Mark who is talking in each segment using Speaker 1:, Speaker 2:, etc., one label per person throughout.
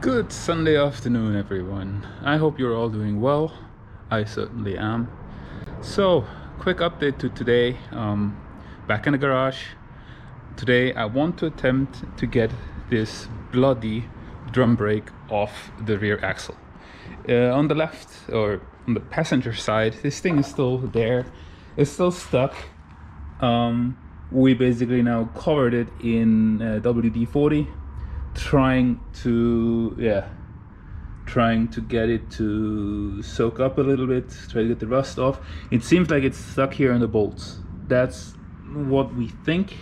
Speaker 1: Good Sunday afternoon, everyone. I hope you're all doing well. I certainly am. So, quick update to today. Back in the garage. Today I want to attempt to get this bloody drum brake off the rear axle. On the left, or on the passenger side, this thing is still there. It's still stuck. We basically now covered it in WD-40, trying to get it to soak up a little bit, try to get the rust off. It seems like it's stuck here in the bolts. That's what we think.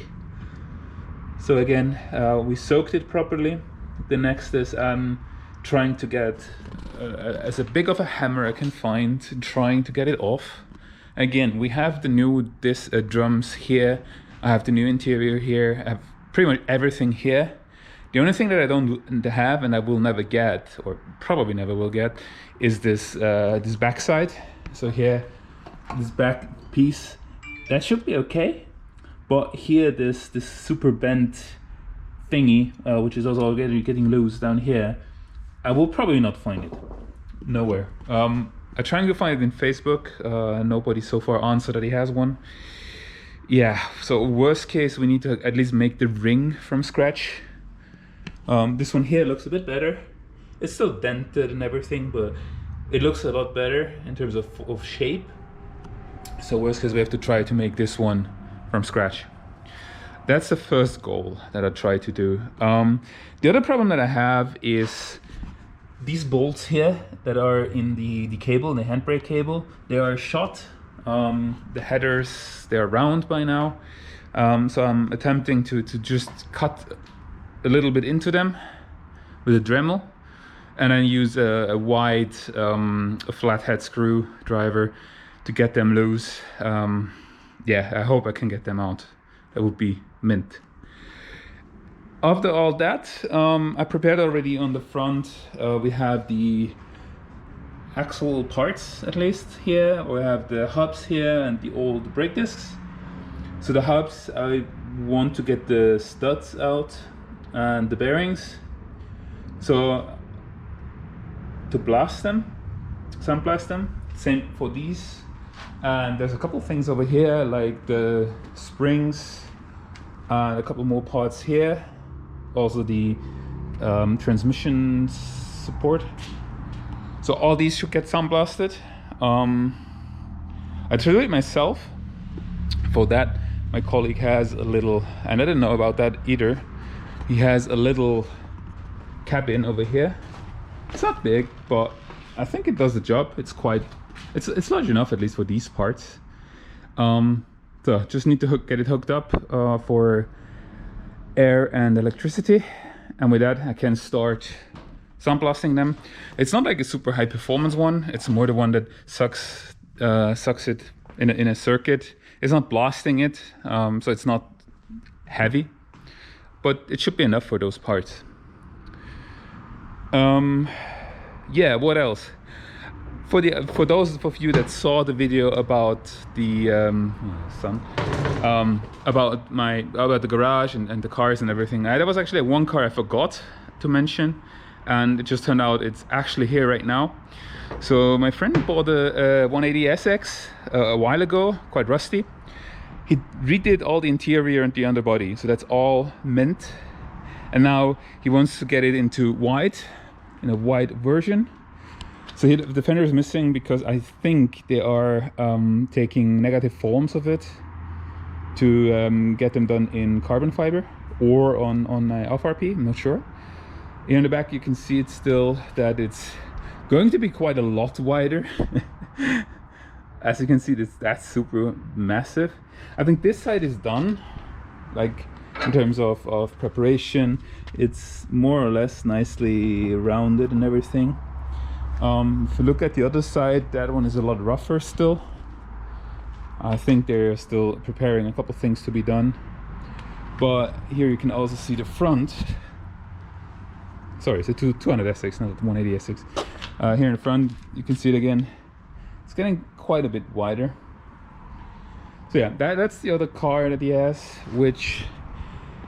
Speaker 1: So again, we soaked it properly. The next is trying to get as a big of a hammer I can find, trying to get it off. Again, we have the new drums here. I have the new interior here. I have pretty much everything here. The only thing that I don't have and I will never get, or probably never will get, is this this back side. So here, this back piece, that should be okay. But here, this super bent thingy, which is also getting loose down here, I will probably not find it. Nowhere. I'm trying to find it in Facebook. Nobody so far answered that he has one. Yeah, so worst case, we need to at least make the ring from scratch. This one here looks a bit better. It's still dented and everything, but it looks a lot better in terms of shape. So worst case, we have to try to make this one from scratch. That's the first goal that I try to do. The other problem that I have is these bolts here that are in the cable, the handbrake cable, they are shot. The headers, they're round by now. So I'm attempting to just cut a little bit into them with a Dremel, and then use a wide flathead screwdriver to get them loose. Yeah, I hope I can get them out. That would be mint. After all that, I prepared already on the front. We have the axle parts, at least here. We have the hubs here and the old brake discs. So the hubs, I want to get the studs out and the bearings. So to blast them, sandblast them. Same for these. And there's a couple things over here, like the springs and a couple more parts here. Also the transmission support. So all these should get sandblasted. I tried to do it myself. For that, my colleague has a little, and I didn't know about that either. He has a little cabin over here. It's not big, but I think it does the job. It's large enough, at least for these parts. So just need to get it hooked up for air and electricity, and with that I can start sandblasting them. It's not like a super high performance one. It's more the one that sucks it in a circuit. It's not blasting it, so it's not heavy, but it should be enough for those parts. Yeah, what else? For those of you that saw the video about the about the garage and the cars and everything, there was actually one car I forgot to mention, and it just turned out it's actually here right now. So my friend bought a 180 SX a while ago, quite rusty. He redid all the interior and the underbody, so that's all mint. And now he wants to get it into white, in a white version. So the fender is missing because I think they are taking negative forms of it to get them done in carbon fiber or on FRP, I'm not sure. Here in the back you can see it still, that it's going to be quite a lot wider. As you can see, that's super massive. I think this side is done, like in terms of preparation. It's more or less nicely rounded and everything. If you look at the other side, that one is a lot rougher still. I think they're still preparing a couple things to be done. But here you can also see the front. Sorry, it's a 200 SX, not a 180 SX. Here in the front, you can see it again. It's getting quite a bit wider. So yeah, that's the other car that he has, which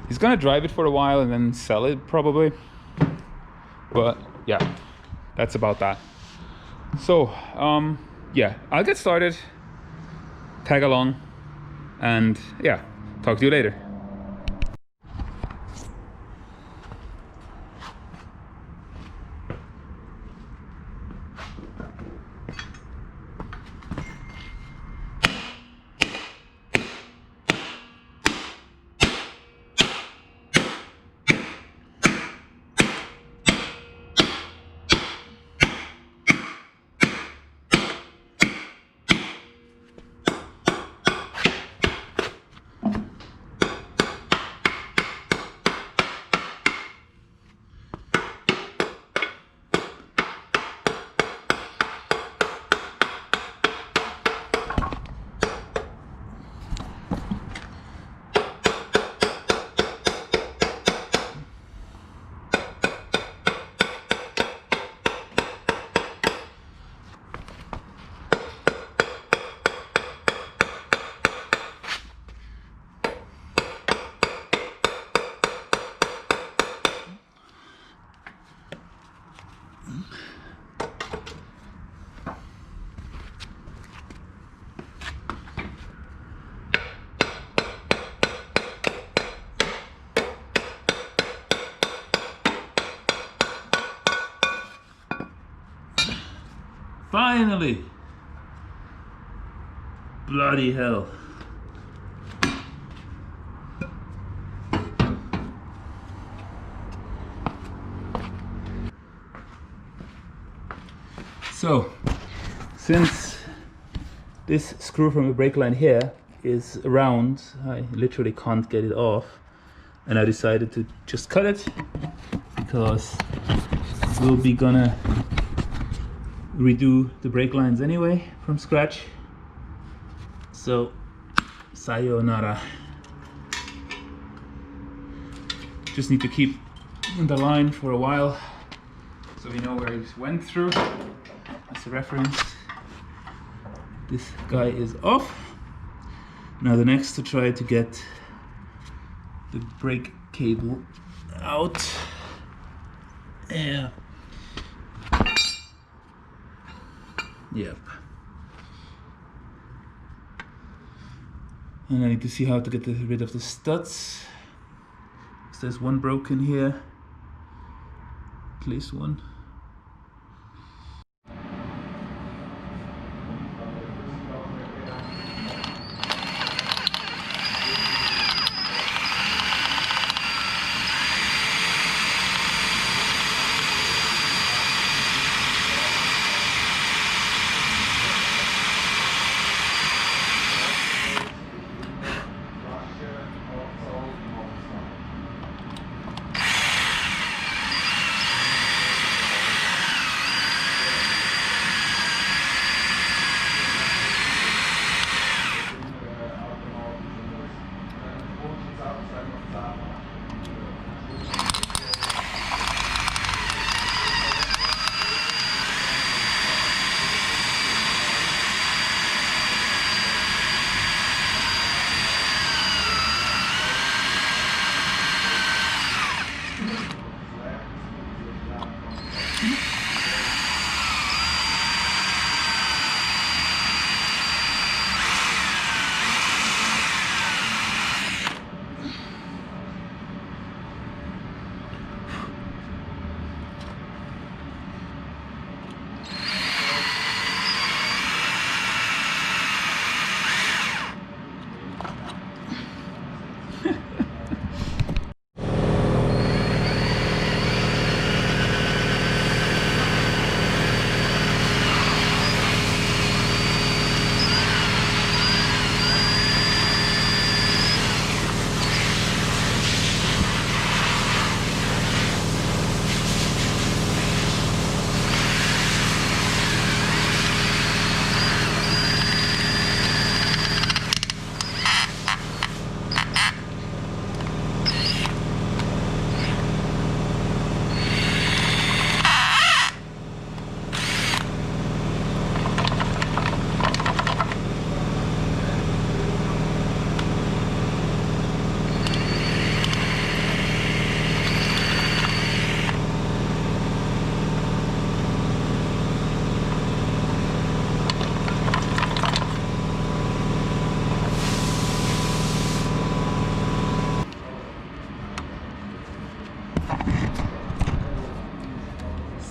Speaker 1: he's gonna drive it for a while and then sell it probably. But yeah, that's about that. So yeah, I'll get started, tag along, and yeah, talk to you later. Finally! Bloody hell. So, since this screw from the brake line here is round, I literally can't get it off, and I decided to just cut it because we'll be gonna redo the brake lines anyway from scratch. So sayonara. Just need to keep the line for a while so we know where it went through. As a reference, this guy is off. Now the next to try to get the brake cable out. Yeah. Yep. And I need to see how to get rid of the studs. So there's one broken here. At least one.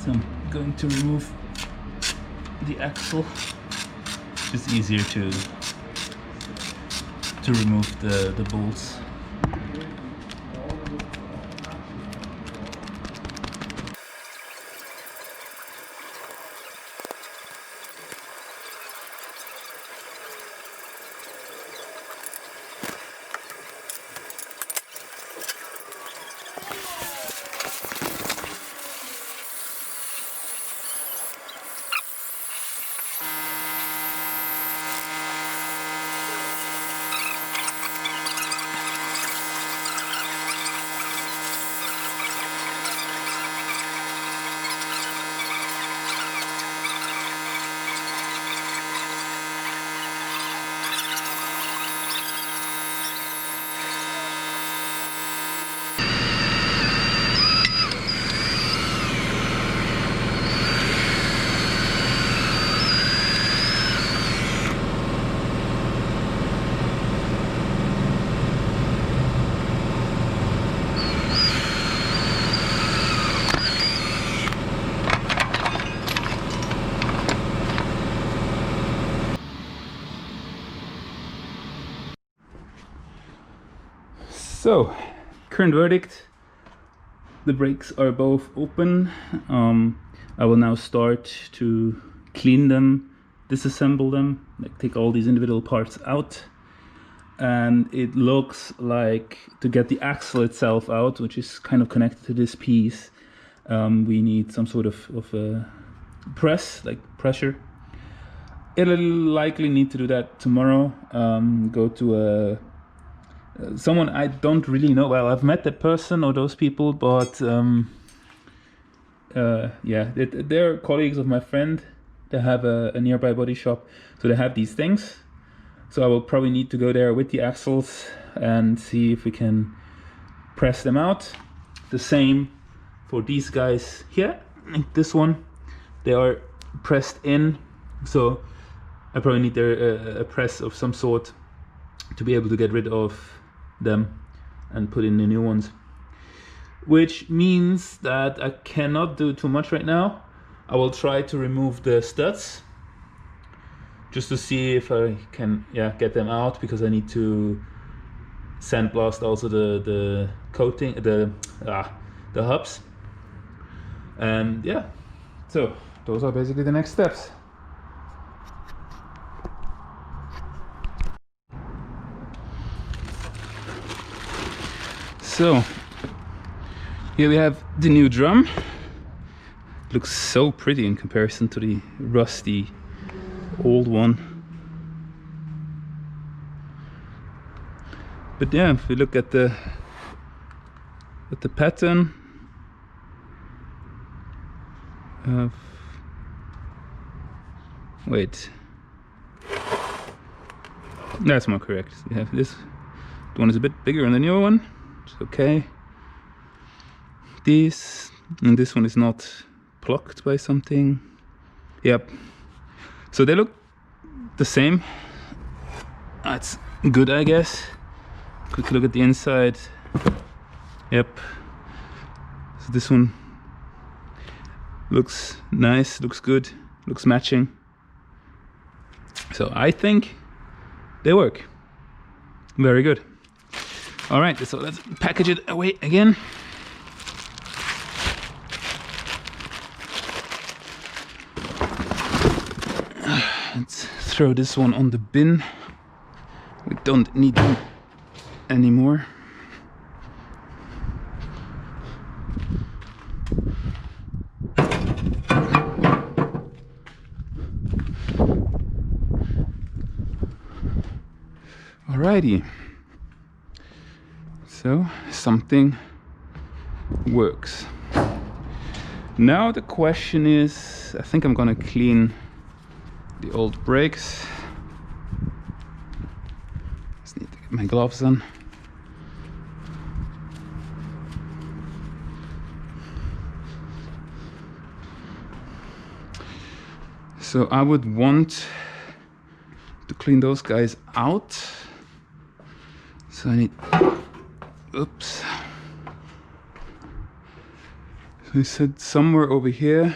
Speaker 1: So I'm going to remove the axle. It's just easier to remove the bolts. So, current verdict, the brakes are both open. I will now start to clean them, disassemble them, like take all these individual parts out. And it looks like to get the axle itself out, which is kind of connected to this piece, we need some sort of a press, like pressure. It'll likely need to do that tomorrow. Go to someone I don't really know. Well, I've met that person or those people, but yeah, they're colleagues of my friend. They have a nearby body shop, so they have these things. So I will probably need to go there with the axles and see if we can press them out. The same for these guys here. Like this one, they are pressed in, so I probably need a press of some sort to be able to get rid of them and put in the new ones, which means that I cannot do too much right now. I will try to remove the studs just to see if I can get them out, because I need to sandblast also the coating, the hubs. And yeah, so those are basically the next steps. So here we have the new drum. It looks so pretty in comparison to the rusty old one. But yeah, if we look at the pattern, wait, that's more correct. We have this. The one is a bit bigger than the newer one. It's okay. This and this one is not blocked by something. Yep. So they look the same. That's good, I guess. Quick look at the inside. Yep. So this one looks nice, looks good, looks matching. So I think they work. Very good. All right, so let's package it away again. Let's throw this one on the bin. We don't need them anymore. Alrighty. So something works. Now the question is, I think I'm gonna clean the old brakes. Just need to get my gloves on. So I would want to clean those guys out. So I need, oops. So They said somewhere over here.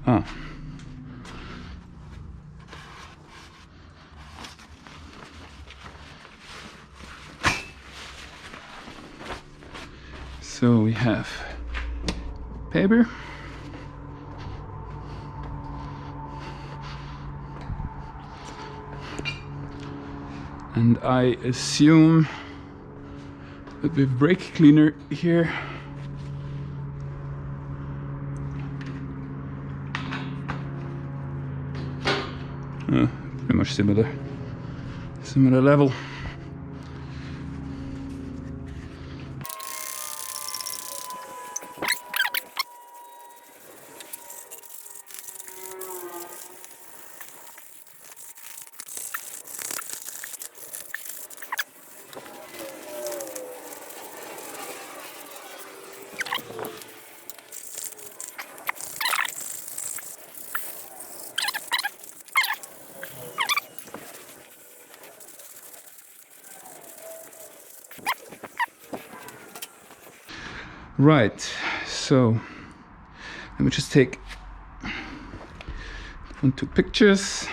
Speaker 1: Oh. So we have paper. And I assume that we have brake cleaner here. Pretty much similar level. Right, so let me just take 2 pictures.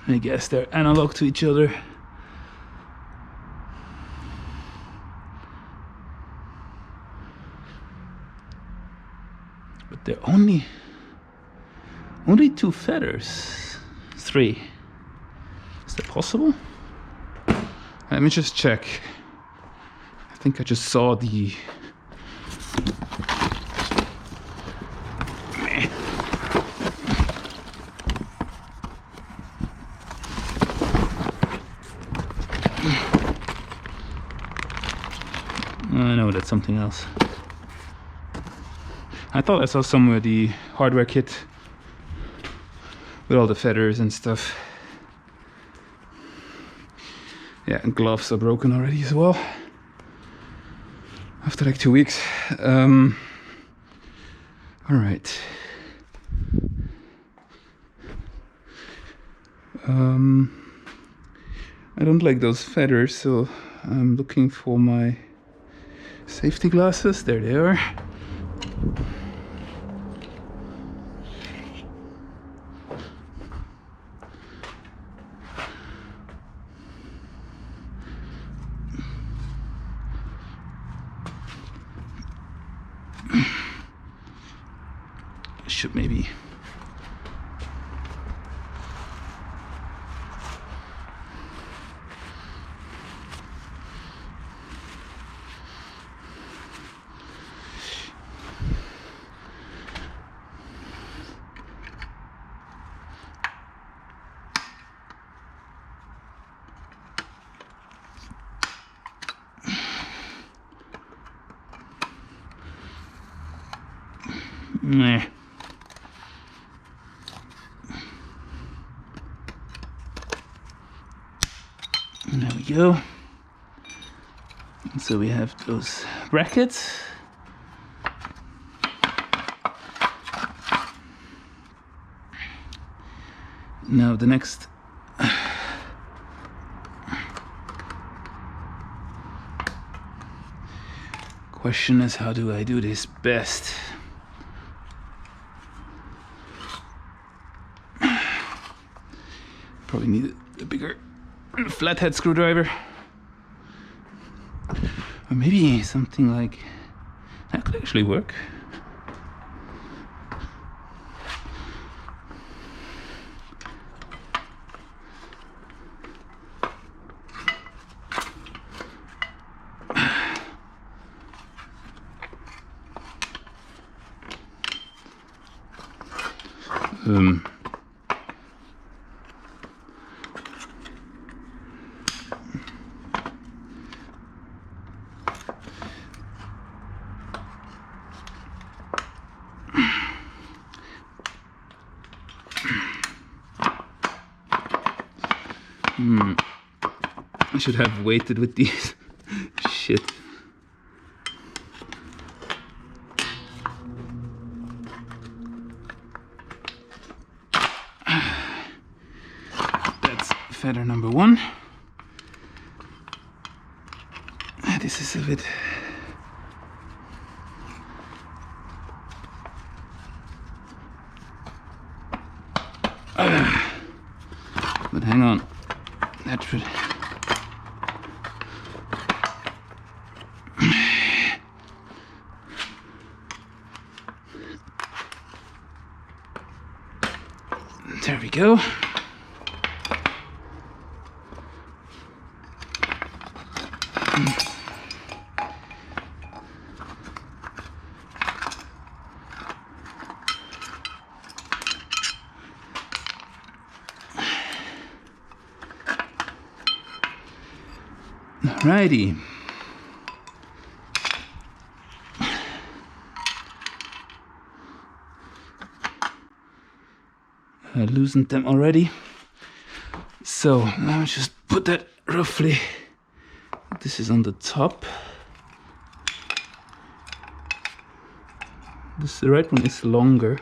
Speaker 1: I guess they're analog to each other. But they're only 2 feathers. 3. Is that possible? Let me just check. I think I just saw the... I know that's something else. I thought I saw somewhere the hardware kit with all the feathers and stuff. Yeah, and gloves are broken already as well. After like 2 weeks. All right. I don't like those feathers, so I'm looking for my safety glasses. There they are. Should maybe nah. There we go. So we have those brackets. Now the next question is, how do I do this best? Probably need a bigger flathead screwdriver, or maybe something like that could actually work. I should have waited with these. Shit. feather number 1. This is a bit... but hang on, that should... There we go. Alrighty. I loosened them already. So now just put that roughly. This is on the top. The right one is longer.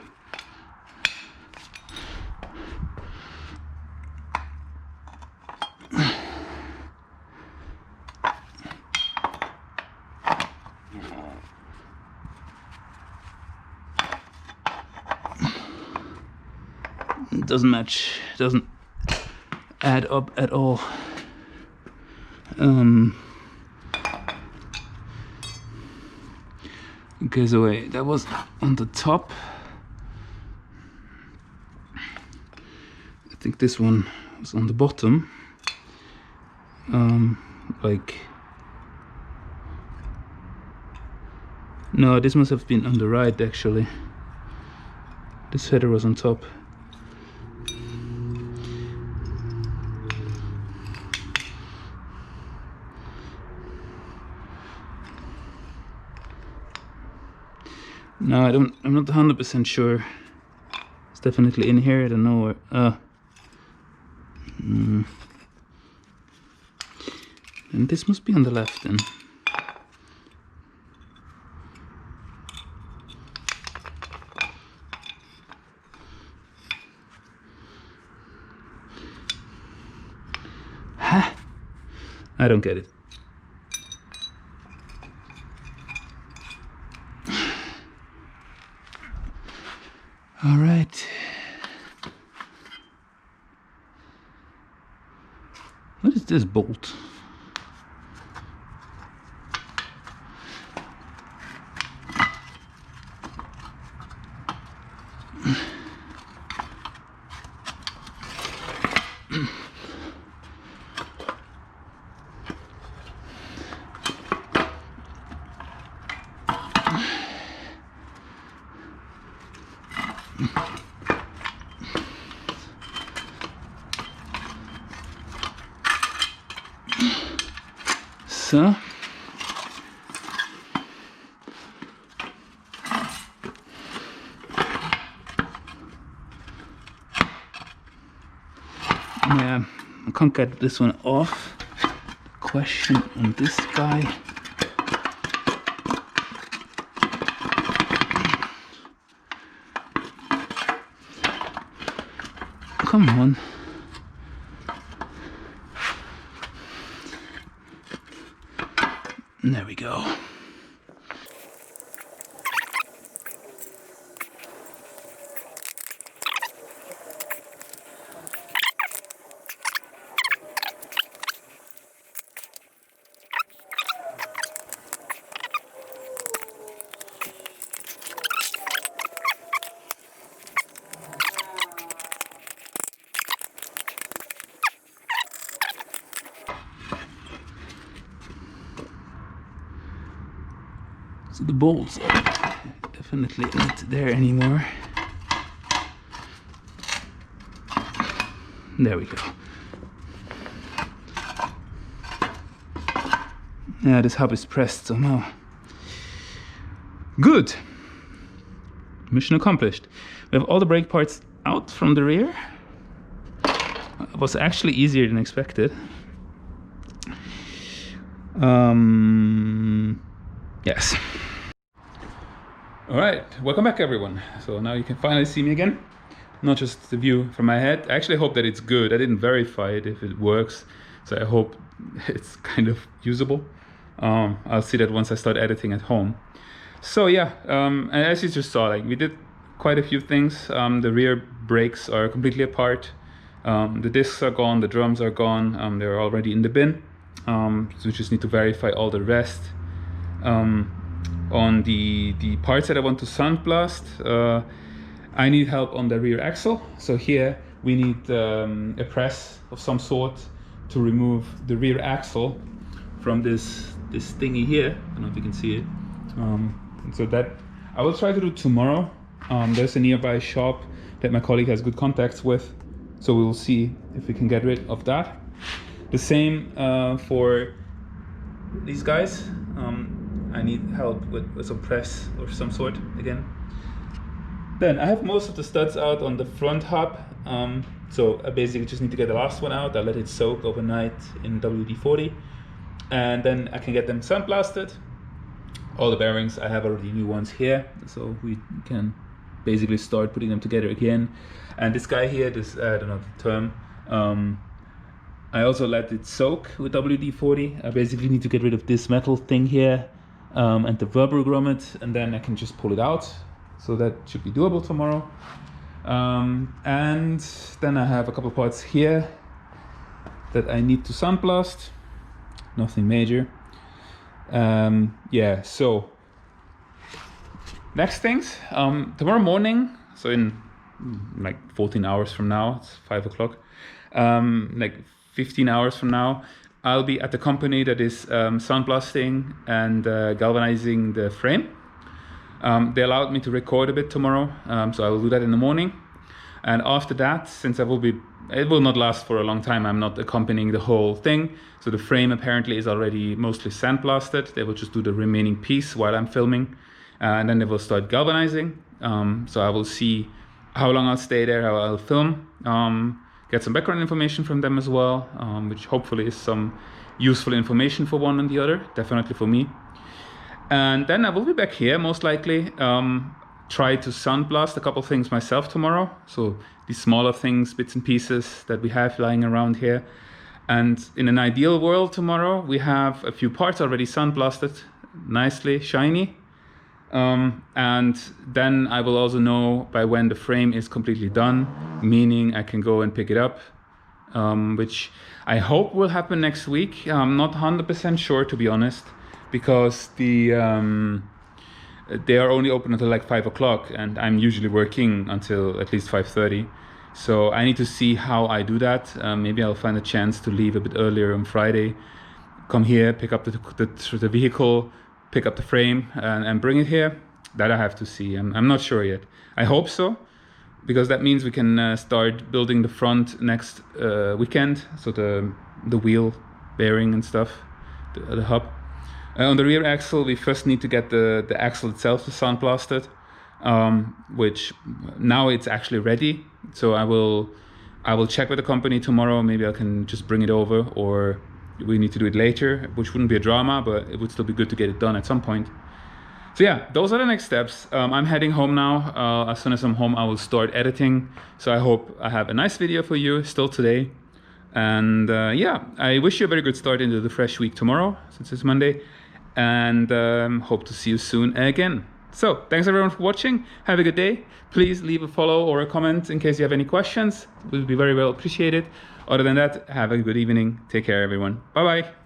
Speaker 1: It doesn't match, doesn't add up at all. Okay, so wait, that was on the top. I think this one was on the bottom. Like, no, this must have been on the right actually. This feather was on top. No, I'm not 100% sure. It's definitely in here, I don't know where. And this must be on the left then. Huh? I don't get it. All right. What is this bolt? So yeah, I can't get this one off. Question on this guy. Come on. There we go. So the bolts are definitely not there anymore. There we go. Yeah, this hub is pressed somehow. Good. Mission accomplished. We have all the brake parts out from the rear. It was actually easier than expected. Yes. All right, welcome back everyone. So now you can finally see me again. not just the view from my head. I actually hope that it's good. I didn't verify it if it works, so I hope it's kind of usable. I'll see that once I start editing at home. So yeah, and as you just saw, like we did quite a few things. The rear brakes are completely apart. The discs are gone, the drums are gone. They're already in the bin. So we just need to verify all the rest. On the parts that I want to sandblast, I need help on the rear axle. So here we need a press of some sort to remove the rear axle from this thingy here. I don't know if you can see it. So that I will try to do tomorrow. There's a nearby shop that my colleague has good contacts with, so we will see if we can get rid of that. The same for these guys. I need help with some press or some sort again. Then I have most of the studs out on the front hub, so I basically just need to get the last one out. I'll let it soak overnight in WD-40, and then I can get them sandblasted. All the bearings, I have already new ones here, so we can basically start putting them together again. And this guy here, this I don't know the term, I also let it soak with WD-40. I basically need to get rid of this metal thing here and the rubber grommet, and then I can just pull it out. So that should be doable tomorrow. And then I have a couple parts here that I need to sandblast. Nothing major. Yeah, so next things, tomorrow morning, so in like 14 hours from now, it's 5 o'clock, like 15 hours from now, I'll be at the company that is sandblasting and galvanizing the frame. They allowed me to record a bit tomorrow, so I will do that in the morning. And after that, since it will not last for a long time, I'm not accompanying the whole thing. So the frame apparently is already mostly sandblasted. They will just do the remaining piece while I'm filming. And then they will start galvanizing. So I will see how long I'll stay there, how I'll film. Get some background information from them as well, which hopefully is some useful information for one and the other, definitely for me. And then I will be back here most likely. Try to sandblast a couple things myself tomorrow. So these smaller things, bits and pieces that we have lying around here. And in an ideal world tomorrow, we have a few parts already sandblasted, nicely shiny. And then I will also know by when the frame is completely done, meaning I can go and pick it up, which I hope will happen next week. I'm not 100% sure, to be honest, because they are only open until like 5 o'clock, and I'm usually working until at least 5:30. So I need to see how I do that. Maybe I'll find a chance to leave a bit earlier on Friday, come here, pick up the vehicle, pick up the frame and bring it here. That I have to see. I'm not sure yet. I hope so, because that means we can start building the front next weekend. So the wheel bearing and stuff, the hub. On the rear axle, we first need to get the axle itself sandblasted, which now it's actually ready. So I will check with the company tomorrow. Maybe I can just bring it over, or we need to do it later, which wouldn't be a drama, but it would still be good to get it done at some point. So yeah, those are the next steps. I'm heading home now. As soon as I'm home, I will start editing. So I hope I have a nice video for you still today. And yeah, I wish you a very good start into the fresh week tomorrow, since it's Monday. And hope to see you soon again. So thanks everyone for watching. Have a good day. Please leave a follow or a comment in case you have any questions. It would be very well appreciated. Other than that, have a good evening. Take care, everyone. Bye bye.